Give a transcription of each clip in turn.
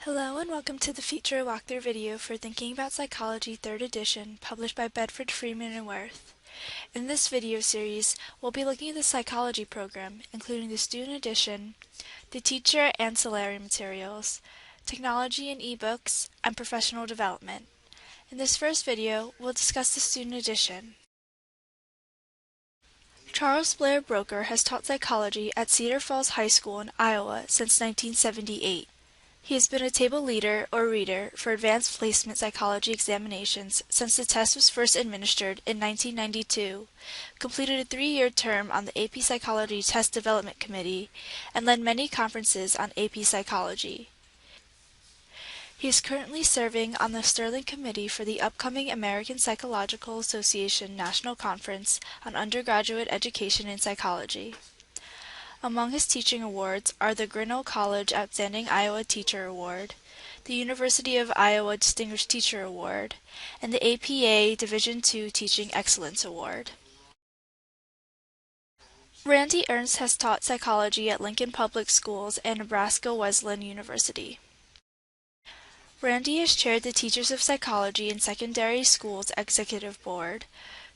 Hello and welcome to the feature walkthrough video for Thinking About Psychology 3rd edition, published by Bedford Freeman and Worth. In this video series, we'll be looking at the psychology program, including the student edition, the teacher ancillary materials, technology and ebooks, and professional development. In this first video, we'll discuss the student edition. Charles Blair Broeker has taught psychology at Cedar Falls High School in Iowa since 1978. He has been a table leader or reader for advanced placement psychology examinations since the test was first administered in 1992, completed a 3-year term on the AP Psychology Test Development Committee, and led many conferences on AP Psychology. He is currently serving on the Sterling Committee for the upcoming American Psychological Association National Conference on Undergraduate Education in Psychology. Among his teaching awards are the Grinnell College Outstanding Iowa Teacher Award, the University of Iowa Distinguished Teacher Award, and the APA Division II Teaching Excellence Award. Randy Ernst has taught psychology at Lincoln Public Schools and Nebraska Wesleyan University. Randy has chaired the Teachers of Psychology in Secondary Schools Executive Board,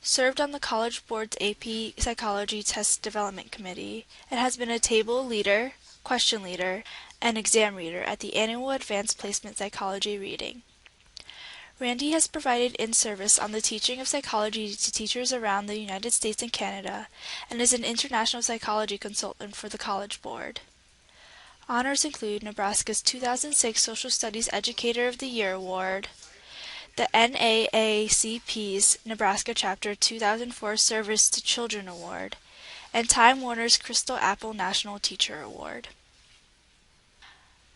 served on the College Board's AP Psychology Test Development Committee, and has been a table leader, question leader, and exam reader at the annual Advanced Placement Psychology reading. Randy has provided in-service on the teaching of psychology to teachers around the United States and Canada, and is an international psychology consultant for the College Board. Honors include Nebraska's 2006 Social Studies Educator of the Year Award, the NAACP's Nebraska Chapter 2004 Service to Children Award, and Time Warner's Crystal Apple National Teacher Award.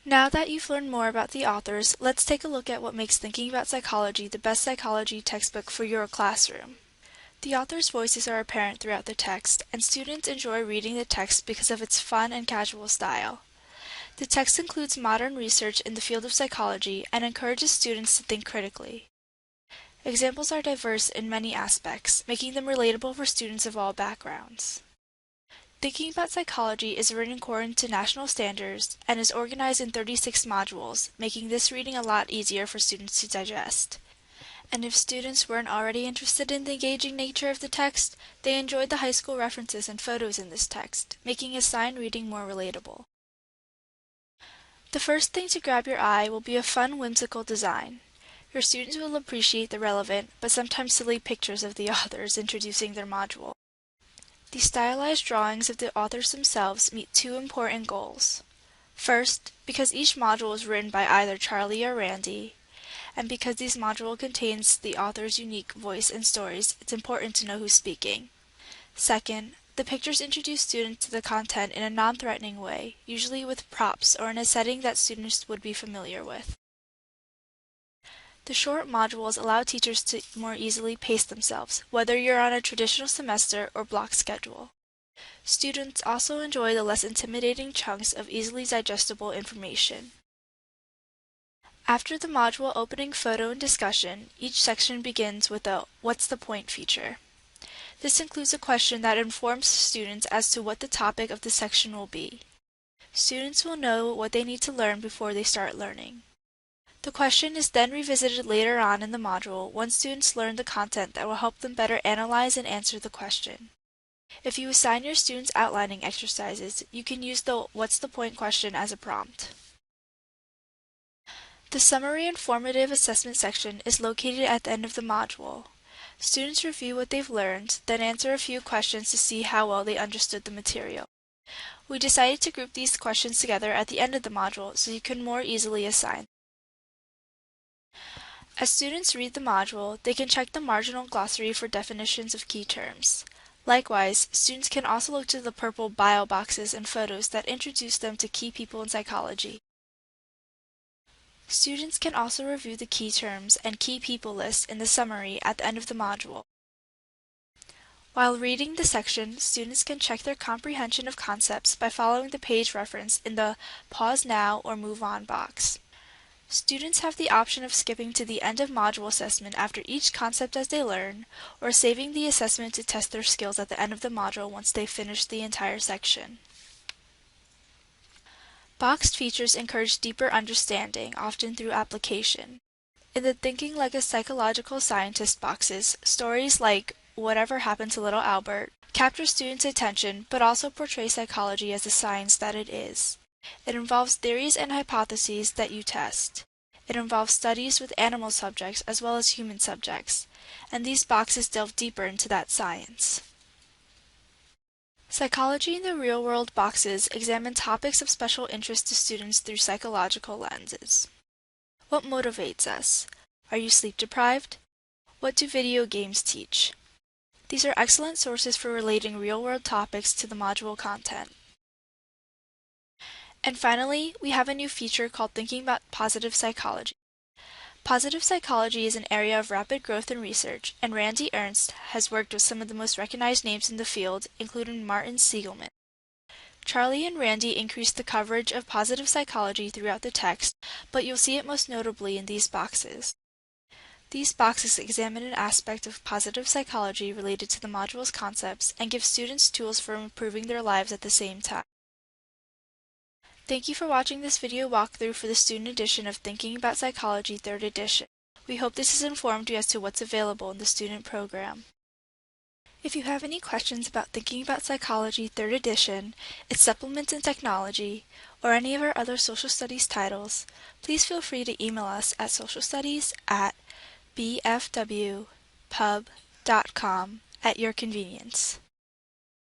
Now that you've learned more about the authors, let's take a look at what makes Thinking About Psychology the best psychology textbook for your classroom. The authors' voices are apparent throughout the text, and students enjoy reading the text because of its fun and casual style. The text includes modern research in the field of psychology and encourages students to think critically. Examples are diverse in many aspects, making them relatable for students of all backgrounds. Thinking About Psychology is written according to national standards and is organized in 36 modules, making this reading a lot easier for students to digest. And if students weren't already interested in the engaging nature of the text, they enjoyed the high school references and photos in this text, making assigned reading more relatable. The first thing to grab your eye will be a fun, whimsical design. Your students will appreciate the relevant, but sometimes silly pictures of the authors introducing their module. The stylized drawings of the authors themselves meet two important goals. First, because each module is written by either Charlie or Randy, and because this module contains the author's unique voice and stories, it's important to know who's speaking. Second, the pictures introduce students to the content in a non-threatening way, usually with props or in a setting that students would be familiar with. The short modules allow teachers to more easily pace themselves, whether you're on a traditional semester or block schedule. Students also enjoy the less intimidating chunks of easily digestible information. After the module opening photo and discussion, each section begins with a "What's the point?" feature. This includes a question that informs students as to what the topic of the section will be. Students will know what they need to learn before they start learning. The question is then revisited later on in the module once students learn the content that will help them better analyze and answer the question. If you assign your students outlining exercises, you can use the "What's the point?" question as a prompt. The summary and formative assessment section is located at the end of the module. Students review what they've learned, then answer a few questions to see how well they understood the material. We decided to group these questions together at the end of the module so you can more easily assign. As students read the module, they can check the marginal glossary for definitions of key terms. Likewise, students can also look to the purple bio boxes and photos that introduce them to key people in psychology. Students can also review the key terms and key people lists in the summary at the end of the module. While reading the section, students can check their comprehension of concepts by following the page reference in the Pause Now or Move On box. Students have the option of skipping to the end of module assessment after each concept as they learn, or saving the assessment to test their skills at the end of the module once they've finished the entire section. Boxed features encourage deeper understanding, often through application. In the Thinking Like a Psychological Scientist boxes, stories like Whatever Happened to Little Albert capture students' attention but also portray psychology as the science that it is. It involves theories and hypotheses that you test. It involves studies with animal subjects as well as human subjects, and these boxes delve deeper into that science. Psychology in the Real World boxes examine topics of special interest to students through psychological lenses. What motivates us? Are you sleep deprived? What do video games teach? These are excellent sources for relating real-world topics to the module content. And finally, we have a new feature called Thinking About Positive Psychology. Positive psychology is an area of rapid growth in research, and Randy Ernst has worked with some of the most recognized names in the field, including Martin Seligman. Charlie and Randy increased the coverage of positive psychology throughout the text, but you'll see it most notably in these boxes. These boxes examine an aspect of positive psychology related to the module's concepts and give students tools for improving their lives at the same time. Thank you for watching this video walkthrough for the student edition of Thinking About Psychology 3rd edition. We hope this has informed you as to what's available in the student program. If you have any questions about Thinking About Psychology 3rd edition, its supplements in technology, or any of our other social studies titles, please feel free to email us at socialstudies@bfwpub.com at your convenience.